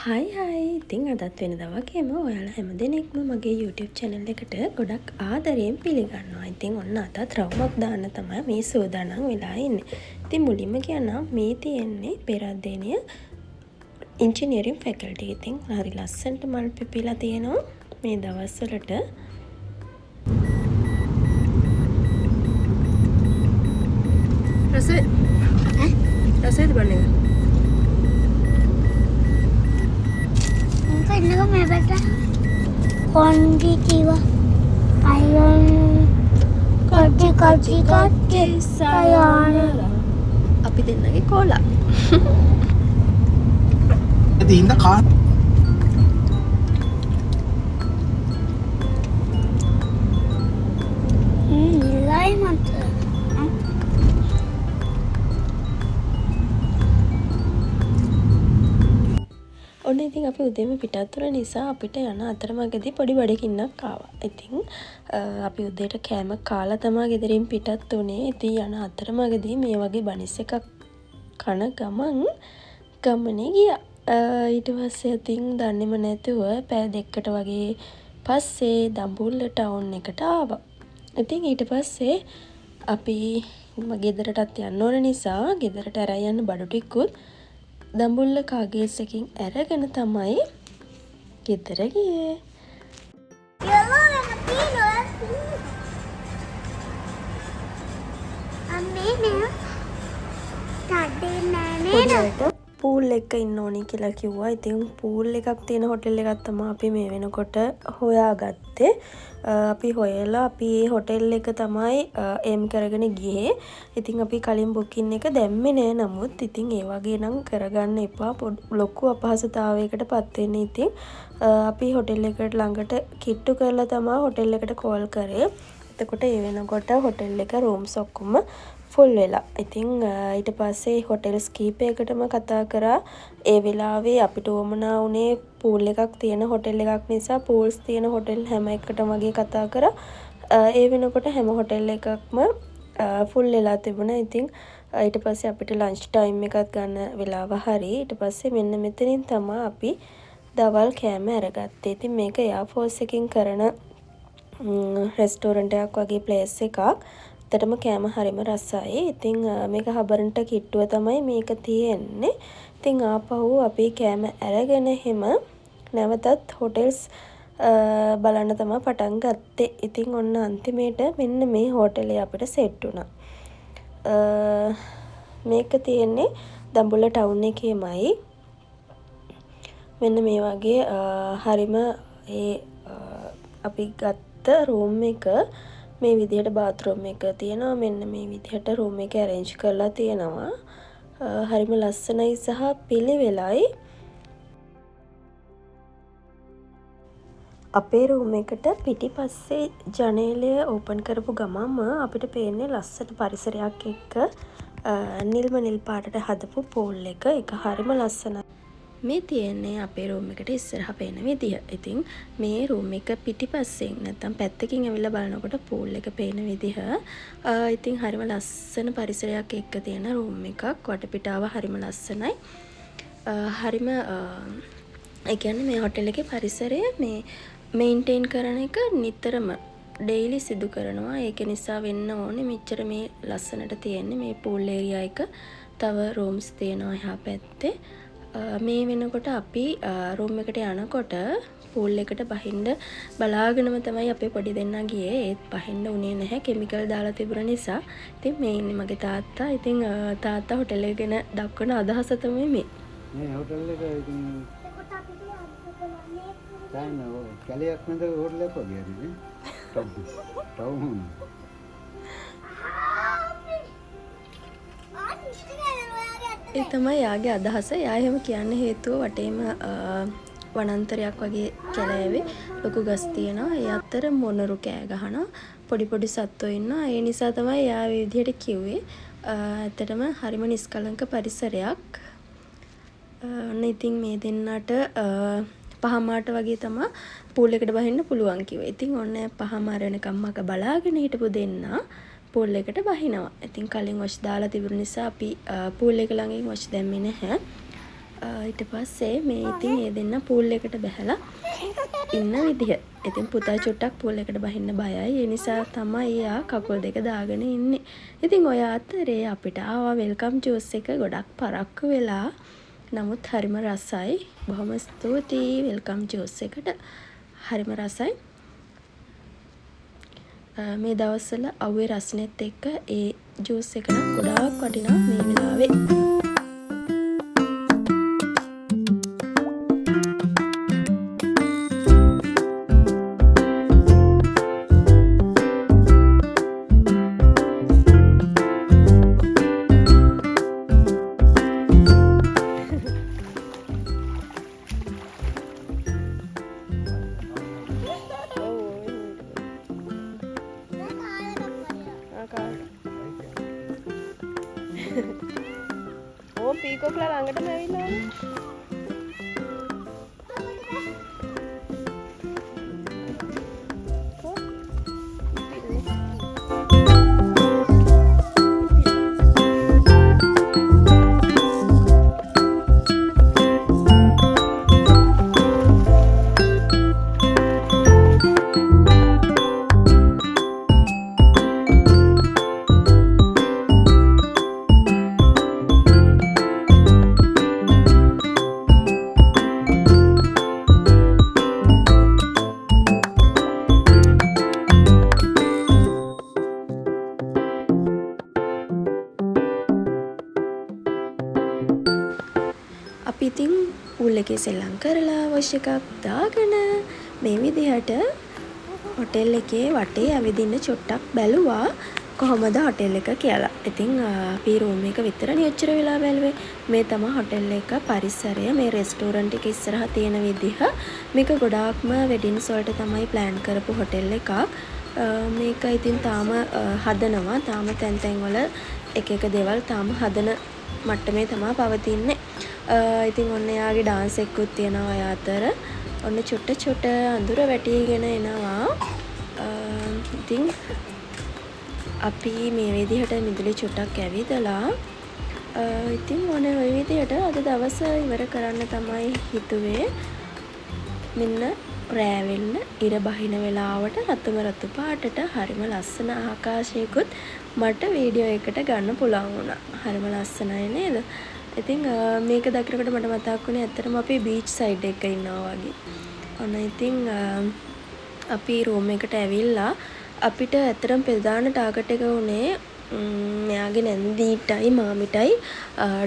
හයි හයි ඉතින් අදත් වෙනදා වගේම ඔයාලා හැම දෙනෙක්ම මගේ YouTube channel එකට ගොඩක් ආදරයෙන් පිළිගන්නවා. ඉතින් ඔන්න අදත් රවුමක් දාන්න තමයි මේ සූදානම් වෙලා ඉන්නේ. ඉතින් මුලින්ම කියන්නම් මේ තියෙන්නේ පෙරද්දේනිය ඉංජිනේරින් ෆැකල්ටි. ඉතින් හරි ලස්සනට මල් පිපිලා තියෙනවා මේ දවස්වලට. රසෙත් බන්නේ Kenapa mereka konditiva ayon kaji sayang අපි දෙන්නගේ cola. Jadi indah kan? nilai mata ඔන්න ඉතින් අපි උදේම පිටත් වුණ නිසා අපිට යන අතරමඟදී පොඩි බඩගින්නක් ආවා. ඉතින් අපි උදේට කෑම කාලා තමයි ගෙදරින් පිටත් වුණේ. ඉතින් යන අතරමඟදී මේ වගේ බනිස් එකක් කන ගමනේ ගියා. ඊට පස්සේ ඉතින් දන්නේම නැතුව පැය දෙකකට වගේ පස්සේ දඹුල්ල ටවුන් එකට ආවා. ඉතින් ඊට පස්සේ අපි ගෙදරටත් යන්න ඕන නිසා ගෙදරට අරන් යන්න බඩු ටිකුත් දඹුල්ල කාගේස් එකකින් අරගෙන තමයි ගෙදර ගියේ. පූල් එක ඉන්න ඕනි කියලා කිව්වා. ඉතින් පූල් එකක් තියෙන හොටෙල් එකක් තමයි අපි මේ වෙනකොට හොයාගත්තේ. අපි හොයලා අපි ඒ හොටෙල් එක තමයි එම් කරගෙන ගියේ. ඉතින් අපි කලින් බුකින් එක දැම්මේ නෑ. නමුත් ඉතින් ඒ වගේ නම් කරගන්න එපා. ලොකු අපහසුතාවයකට පත් වෙන්න. ඉතින් අපි හොටෙල් එකට ළඟට කිට්ටු කරලා තමයි හොටෙල් එකට කෝල් කරේ. එතකොට ඒ වෙනකොට හොටෙල් එක රූම්ස් ඔක්කොම ෆුල් වෙලා. ඉතින් ඊට පස්සේ හොටෙල්ස් කීපයකටම කතා කරා. ඒ වෙලාවේ අපිට උවමනා වුණේ පූල් එකක් තියෙන හොටෙල් එකක් නිසා පූල්ස් තියෙන හොටෙල් හැම එකටම වගේ කතා කරා. ඒ වෙනකොට හැම හොටෙල් එකක්ම ෆුල් වෙලා තිබුණා. ඉතින් ඊට පස්සේ අපිට ලන්ච් ටයිම් එකක් ගන්න වෙලාව හරි. ඊට පස්සේ මෙන්න මෙතනින් තමයි අපි දවල් කෑම අරගත්තේ. ඉතින් මේක එයාර් ෆෝස් එකකින් කරන රෙස්ටෝරන්ට් එකක් වගේ ප්ලේස් එකක්. ඇත්තටම කෑම හරිම රසයි. ඉතින් මේක හබරන්ට කිට්ටුව තමයි මේක තියෙන්නේ. ඉතින් ආපහු අපි කෑම අරගෙන එහෙම නැවතත් හොටෙල්ස් බලන්න තමයි පටන් ගත්තේ. ඉතින් ඔන්න අන්තිමේට මෙන්න මේ හෝටලේ අපිට සෙට් වුණා. මේක තියෙන්නේ දඹුල්ල ටවුන් එකේමයි. මෙන්න මේ වගේ හරිම අපි ගත්ත රූම් එක මේ විදිහට බාත්රූම් එක තියෙනවා. මෙන්න මේ විදිහට රූම් එක arrange කරලා තියෙනවා. හරිම ලස්සනයි සහ පිළිවෙලයි. අපේ රූම් එකට පිටිපස්සේ ජනේලය ඕපන් කරපු ගමන්ම අපිට පේන්නේ ලස්සන පරිසරයක් එක්ක නිල් පාටට හදපු පූල් එක. ඒක හරිම ලස්සනයි. මේ තියෙන්නේ අපේ රූම් එකට ඉස්සරහා පේන විදිය. ඉතින් මේ රූම් එක පිටිපස්සෙන් නැත්තම් පැත්තකින් ඇවිල්ලා බලනකොට පූල් එක පේන විදිහ. ඉතින් හරිම ලස්සන පරිසරයක් එක්ක තියෙන රූම් එකක්. වටපිටාව හරිම ලස්සනයි. හරිම ඒ කියන්නේ මේ හොටෙල් එකේ පරිසරය මේ මේන්ටේන් කරන එක නිතරම ඩේලි සිදු කරනවා. ඒක නිසා වෙන්න ඕනේ මෙච්චර මේ ලස්සනට තියෙන්නේ මේ පූල් ඒරියා එක. තව රූම්ස් තියෙනවා එහා පැත්තේ. මේ වෙනකොට අපි රූම් එකට යනකොට පූල් එකට බහින්න බලාගෙනම තමයි අපේ පොඩි දෙන්නා ගියේ. ඒත් බහින්න උනේ නැහැ කිමිකල් දාලා තිබුණ නිසා. ඉතින් මේ ඉන්නේ මගේ තාත්තා. ඉතින් තාත්තා හොටෙල් එක ගැන දක්වන අදහස තමයි මේ. මේ හොටෙල් එක ඉතින් දැන් කැලයක් නේද හොටෙල් එක වගේ හරිනේ. ටවුන්. ඒ තමයි යාගේ අදහස. යා එහෙම කියන්න හේතුව වටේම වනාන්තරයක් වගේ කැලෑවේ ලොකු ගස් තියෙනවා. ඒ අතර මොනරු කෑ ගහනවා. පොඩි පොඩි සත්ත්වෝ ඉන්නවා. ඒ නිසා තමයි යා මේ විදිහට කිව්වේ. ඇත්තටම හරිම නිස්කලංක පරිසරයක්. ඔන්න ඉතින් මේ දෙන්නට පහමාට වගේ තමයි පූල් එකට බහින්න පුළුවන් කිව්වේ. ඉතින් ඔන්න පහමාර වෙනකම් මක බලාගෙන හිටපු දෙන්නා පූල් එකට බහිනවා. ඉතින් කලින් වොෂ් දාලා තිබුණ නිසා අපි පූල් එක ළඟින් වොෂ් දැම්මේ නැහැ. ඊට පස්සේ මේ ඉතින් ඒ දෙන්න පූල් එකට බැහැලා ඉන්න විදිහ. ඉතින් පුතා චුට්ටක් පූල් එකට බහින්න බයයි. ඒ නිසා තමයි එයා කකුල් දෙක දාගෙන ඉන්නේ. ඉතින් ඔය අතරේ අපිට ආවා වෙල්කම් ජූස් එක ගොඩක් පරක්කු වෙලා. නමුත් හරිම රසයි. බොහොම ස්තුතියි වෙල්කම් ජූස් එකට. හරිම රසයි. මේ දවස්වල අවුවේ රසනෙත් එක්ක ඒ ජූස් එක නම් ගොඩාක් වටිනවා මේ වෙලාවේ. Oh, peacock lah ළඟටම ඇවිල්ලා අපි ඉතින් පූල් එකේ සෙල්ලම් කරලා වොෂ් එකක් දාගෙන මේ විදිහට හොටෙල් එකේ වටේ ඇවිදින්න චොට්ටක් බැලුවා කොහොමද හොටෙල් එක කියලා. ඉතින් අපි රූම් එක විතරනේ එච්චර වෙලා බැලුවේ. මේ තමයි හොටෙල් එක පරිසරය. මේ රෙස්ටෝරන්ට් එක ඉස්සරහා තියෙන විදිහ. මේක ගොඩාක්ම වෙඩින්ස් වලට තමයි ප්ලෑන් කරපු හොටෙල් එකක්. මේක ඉතින් තාම හදනවා. තාම තැන් තැන් වල එක එක දේවල් තාම හදන මට්ටමේ තමයි පවතින්නේ. ඉතින් ඔන්න එයාගේ ඩාන්ස් එකකුත් තියෙනවා ඔය අතර. ඔන්න චුට්ට අඳුර වැටිගෙන එනවා. ඉතින් අපි මේ විදිහට මිදුලේ චුට්ටක් ඇවිදලා ඉතින් ඔන්න ඔය විදිහට අද දවස ඉවර කරන්න තමයි හිතුවේ. මෙන්න රෑ වෙන්න ඉර බහින වෙලාවට රතු පාටට හරිම ලස්සන ආකාශයකුත් මට වීඩියෝ එකට ගන්න පුළුවන් වුණා. හරිම ලස්සනයි නේද? ඉතින් මේක දැක්කකොට මට මතක් වුණේ ඇත්තටම අපි බීච් සයිඩ් එකක ඉන්නවා වගේ. ඔන්න ඉතින් අපි රූම් එකට ඇවිල්ලා අපිට ඇත්තටම ප්‍රධාන ටාගට් එක උනේ මෙයාගේ නැන්දීටයි මාමිටයි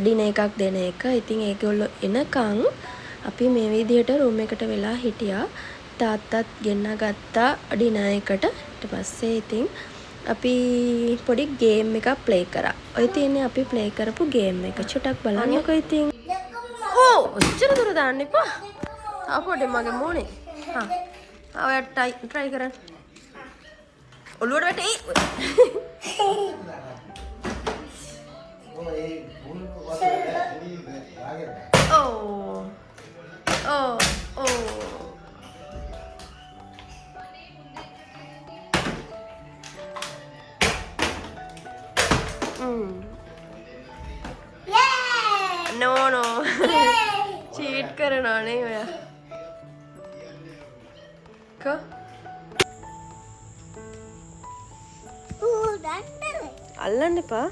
ඩිනර් එකක් දෙන එක. ඉතින් ඒගොල්ලෝ එනකන් අපි මේ විදිහට රූම් එකට වෙලා හිටියා. තාත්තත් ගෙන්න ගත්තා ඩිනර් එකට. ඊට පස්සේ ඉතින් අපි පොඩි ගේම් එකක් ප්ලේ කරා. ඔය තියෙන්නේ අපි ප්ලේ කරපු ගේම් එක. චුට්ටක් බලන්නකෝ ඉතින්. ඕ ඔච්චර දුර දාන්න එපා. තාපොඩේ මගේ මොනේ. හා. ඔයාට try කරන්න. ඔළුවට වැටේ. ඕ. ඕ. ඕ. No. චීට් කරනවා නේ ඔයා. කො? අල්ලන්න එපා.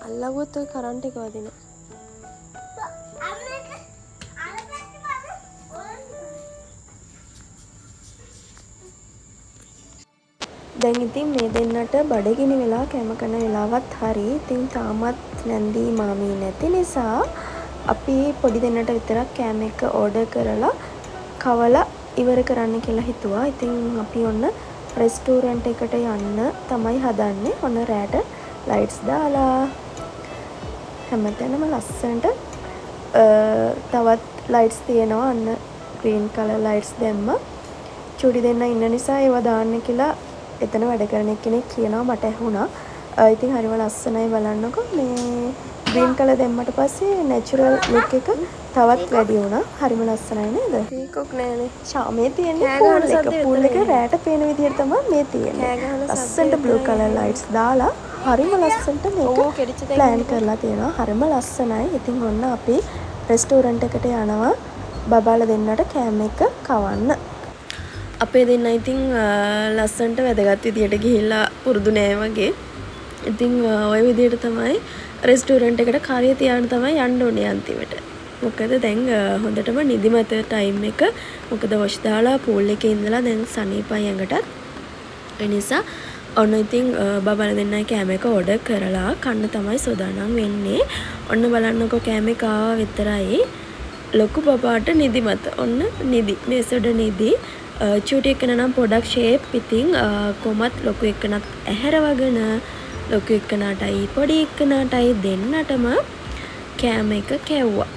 අල්ලුවොත් ඔය කරන්ට් එක වදිනවා. දැන් ඉතින් මේ දෙන්නට බඩගිනි වෙලා කැම කන වෙලාවත් හරි. ඉතින් තාමත් නැන්දි මාමී නැති නිසා අපි පොඩි දෙන්නට විතරක් කෑම එක ඕඩර් කරලා කවලා ඉවර කරන්න කියලා හිතුවා. ඉතින් අපි ඔන්න රෙස්ටෝරන්ට් එකට යන්න තමයි හදන්නේ. ඔන්න රෑට ලයිට්ස් දාලා හැමතැනම ලස්සනට තවත් ලයිට්ස් තියෙනවා. අන්න ග්‍රීන් කලර් ලයිට්ස් දැම්ම. චුඩි දෙන්න ඉන්න නිසා ඒවා දාන්න කියලා එතන වැඩ කරන කෙනෙක් කියනවා මට ඇහුණා. ඉතින් හරිම ලස්සනයි බලන්නකෝ. මේ ග්‍රීන් කලර් දැම්මට පස්සේ නැචරල් ලුක් එක තවත් වැඩි වුණා. හරිම ලස්සනයි නේද? පීකොක් නෑනේ. මේ තියෙන්නේ පූල් එක. පූල් එක රෑට පේන විදිහට තමයි මේ තියෙන්නේ. ලස්සනට බ්ලූ කලර් ලයිට්ස් දාලා හරිම ලස්සනට මේක ප්ලෑන් කරලා තියෙනවා. හරිම ලස්සනයි. ඉතින් ඔන්න අපි රෙස්ටෝරන්ට් එකට යනවා බබාලා දෙන්නට කෑම එක කවන්න. අපේ දෙන්න ඉතින් ලස්සනට වැදගත් විදියට ගිහිල්ලා පුරුදු නෑ වගේ. ඉතින් ওই විදියට තමයි රෙස්ටෝරන්ට් එකට කාර්යය තියාගෙන තමයි යන්න ඕනේ අන්තිමට. මොකද දැන් හොඳටම නිදිමත ටයිම් එක. මොකද වොෂ් දාලා පූල් එකේ ඉඳලා දැන් සනීපයි ඇඟටත්. ඒ නිසා ඔන්න ඉතින් බබාලා දෙන්නයි කෑම එක ඕඩර් කරලා කන්න තමයි සූදානම් වෙන්නේ. ඔන්න බලන්නකෝ කෑම එක ආවා විතරයි. ලොකු බබාට නිදිමත. ඔන්න නිදි. මේසොඩ නිදි. චූටි එකන නම් පොඩක් ෂේප් ඉතින් කොමත් ලොකු එකනත් ඇහැර වගන ලොකු එකනටයි පොඩි එකනටයි දෙන්නටම කෑම එක කැව්වා.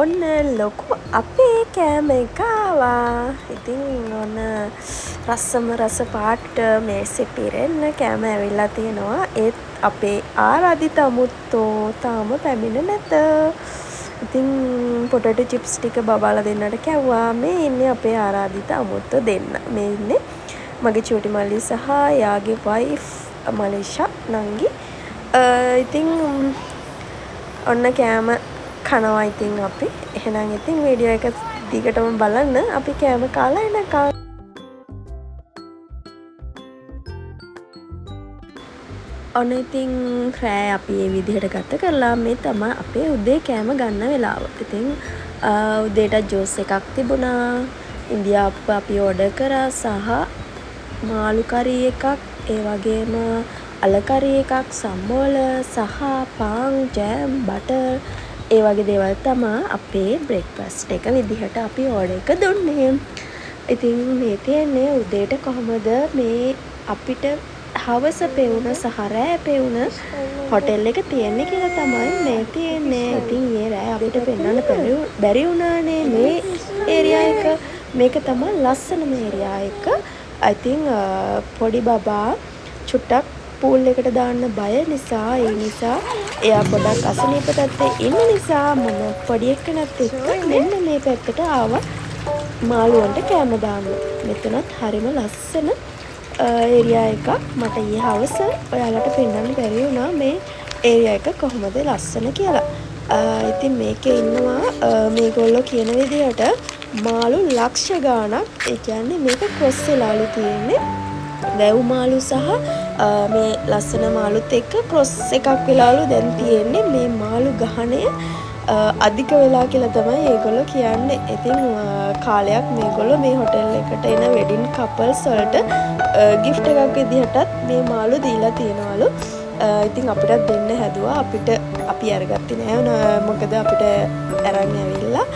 ඔන්න ලොකු අපේ කෑම එක ආවා. ඉතින් ඔන්න රසම රස පාට මේසෙ පිරෙන්න කෑම ඇවිල්ලා තියෙනවා. ඒත් අපේ ආරාධිත අමුත්තෝ තාම පැමිණ නැත. ඉතින් පොටේටෝ චිප්ස් ටික බබාලා දෙන්නට කැව්වා. මේ ඉන්නේ අපේ ආරාධිත අමුත්තෝ දෙන්න. මේ ඉන්නේ මගේ චූටි මල්ලි සහ යාගේ වයිෆ් මලේෂා නංගි. ඉතින් ඔන්න කෑම කනවා ඉතින් අපි. එහෙනම් ඉතින් වීඩියෝ එක දිගටම බලන්න. අපි කෑම කාලා එනකම්. ඔන්න ඉතින් රෑ අපි මේ විදිහට ගත කරලා මේ තමයි අපේ උදේ කෑම ගන්න වෙලාව. ඉතින් උදේට ජූස් එකක් තිබුණා. ඉන්දියාප්ප අපි ඕඩර් කරා සහ මාළු කරි එකක්, ඒ වගේම අල කරි එකක්, සම්බෝල සහ පාන්, ජෑම්, බටර් ඒ වගේ දේවල් තමයි අපේ බ්‍රෙක්ෆාස්ට් එක විදිහට අපි ඕඩර් එක දුන්නේ. ඉතින් මේ තියන්නේ උදේට කොහොමද මේ අපිට හවස පෙවුන සහ රෑ පෙවුන හොටෙල් එක තියෙන්නේ කියලා තමයි මේ තියෙන්නේ. ඉතින් ඒ රෑ අපිට පෙන්වන්න බැරි වුණානේ මේ ඒරියා එක. මේක තමයි ලස්සනම ඒරියා එක. I think පොඩි බබා චුට්ටක් පූල් එකට දාන්න බය නිසා ඒ නිසා එයා පොඩක් අසනීප තත්ත්වයේ ඉන්න නිසා මම පොඩි එක්කනත් එක්ක මෙන්න මේ පැත්තට ආවා මාළුවන්ට කෑම දාන්න. මෙතනත් හරිම ලස්සන ඒරියා එකක්. මට ඊයේ හවස ඔයාලට පෙන්වන්න බැරි වුණා මේ ඒරියා එක කොහොමද ලස්සන කියලා. ඉතින් මේකේ ඉන්නවා මේගොල්ලෝ කියන විදිහට මාළු ලක්ෂ ගාණක්. ඒ කියන්නේ මේක ක්‍රොස් වෙලාලු තියෙන්නේ. වැව් මාළු සහ මේ ලස්සන මාළුත් එක්ක ක්‍රොස් එකක් වෙලාලු දැන් තියෙන්නේ. මේ මාළු ගහණය අධික වෙලා කියලා තමයි ඒගොල්ලෝ කියන්නේ. ඉතින් කාලයක් මේගොල්ලෝ මේ හොටෙල් එකට එන වෙඩින් කපල්ස් වලට ගිෆ්ට් එකක් විදිහටත් මේ මාළු දීලා තියෙනවලු. ඉතින් අපිටත් දෙන්න හැදුවා. අපි අරගත්තේ නෑ. මොකද අපිට අරන් ඇවිල්ලා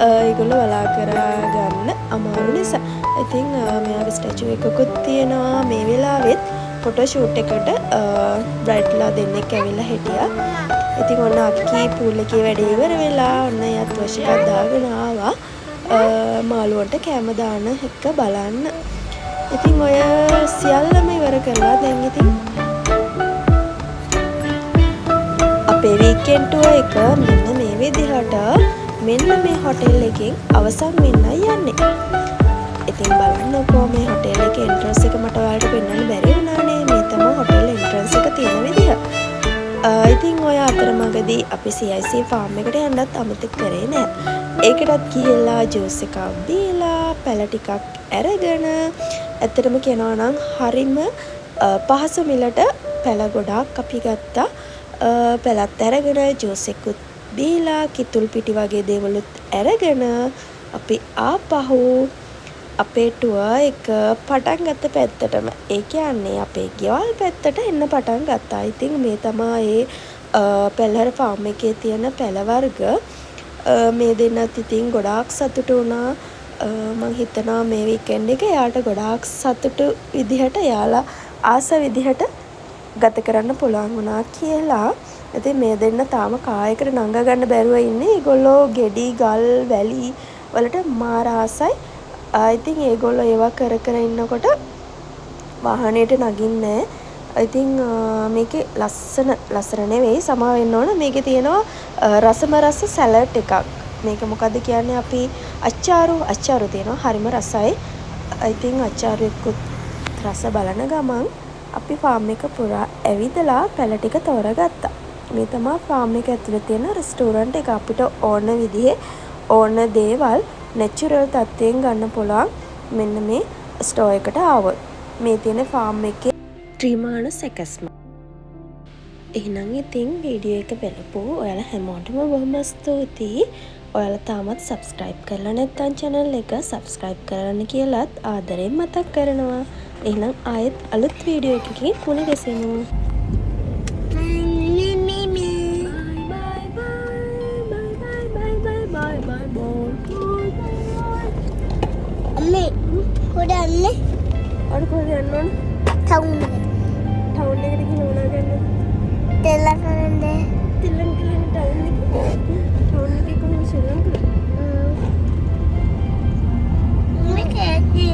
ඒගොල්ලෝ වලා කරා ගන්න අමාරු නිසා. ඉතින් මෙයාගේ ස්ටැචු එකකුත් තියෙනවා. මේ වෙලාවෙත් ෆොටෝ ෂූට් එකට බ්‍රයිට්ලා දෙන්නෙක් ඇවිල්ලා හිටියා. ඉතින් ඔන්න අක්කී පූල් එකේ වැඩ ඉවර වෙලා ඔන්න යත් වොෂ් එකක් දාගෙන ආවා මාළුවන්ට කෑම දාන එක බලන්න. ඉතින් ඔය සියල්ලම ඉවර කරලා දැන් ඉතින් අපේ වීකෙන්ඩ් ටුවර් එක මෙන්න මේ විදිහට මෙන්න මේ හොටෙල් එකෙන් අවසන් වෙන්නයි යන්නේ. ඉතින් බලන්නකෝ මේ හොටෙල් එකේ එන්ට්‍රන්ස් එක මට ඔයාලට පෙන්වන්න බැරි වුණානේ. මේ තමයි හොටෙල් එන්ට්‍රන්ස් එක තියෙන විදිහ. ඉතින් ඔය අතරමඟදී අපි CIC ෆාම් එකට යන්නත් අමතක කරේ නෑ. ඒකටත් ගිහිල්ලා ජූස් එකක් දීලා පැල ටිකක් අරගෙන ඇත්තටම කියනවා නම් හරිම පහසු මිලට පැල ගොඩාක් අපි ගත්තා. පැලත් අරගෙන ජූස් එකකුත් දීලා කිතුල් පිටි වගේ දේවලුත් අරගෙන අපි ආපහු අපේ ටුවර් එක පටන් ගත්ත පැත්තටම. ඒ කියන්නේ අපේ ගෙවල් පැත්තට එන්න පටන් ගත්තා. ඉතින් මේ තමයි පැල්හර ෆාම් එකේ තියෙන පැල වර්ග. මේ දෙන්නත් ඉතින් ගොඩාක් සතුටු වුණා. මං හිතනවා මේ වීකෙන්ඩ් එක යාට ගොඩාක් සතුටු විදිහට යාලා ආස විදිහට ගත කරන්න පුළුවන් වුණා කියලා. ඉතින් මේ දෙන්න තාම කායකට නංග ගන්න බැරුව ඉන්නේ. ඒගොල්ලෝ ගෙඩි ගල් වැලි වලට මාර ආසයි. ඉතින් ඒගොල්ලෝ ඒවා කර කර ඉන්නකොට වාහනේට නගින්නේ. ඉතින් මේකේ ලස්සන නෙවෙයි සමා වෙන්න ඕන. මේකේ තියෙනවා රසම රස සැලඩ් එකක්. මේක මොකද්ද කියන්නේ අපි අච්චාරු තියෙනවා. හරිම රසයි. ඉතින් අච්චාරුවෙකුත් රස බලන ගමන් අපි ෆාම් එක පුරා ඇවිදලා පැල ටික තෝරගත්තා. මේ තමා ෆාම් එක ඇතුලේ තියෙන රෙස්ටෝරන්ට් එක. අපිට ඕන විදිහේ ඕන දේවල් නැචරල් තත්ත්වයෙන් ගන්න පුළුවන් මෙන්න මේ ස්ටෝර් එකට ආවොත්. මේ තියෙන ෆාම් එකේ ත්‍රිමාණ සැකස්ම. එහෙනම් ඉතින් වීඩියෝ එක බලපු ඔයාලා හැමෝටම බොහොම ස්තුතියි. ඔයාලා තාමත් සබ්ස්ක්‍රයිබ් කරලා නැත්නම් channel එක සබ්ස්ක්‍රයිබ් කරන්න කියලාත් ආදරෙන් මතක් කරනවා. එහෙනම් ආයෙත් අලුත් වීඩියෝ එකකින් මුණ ගැසෙමු. අම්මේ කොහෙද යන්නේ? අර කොහෙද යන්න ඕන? ටවුන් එකට. ටවුන් එකට ගිහින් මොනවා ගන්නද? තෙල්ල කරන්නේ. තිල්ලන් කියලා ටවුන් එක. ටවුන් එකේ කොහොමද ශ්‍රී ලංකාවේ? මේක ඇයි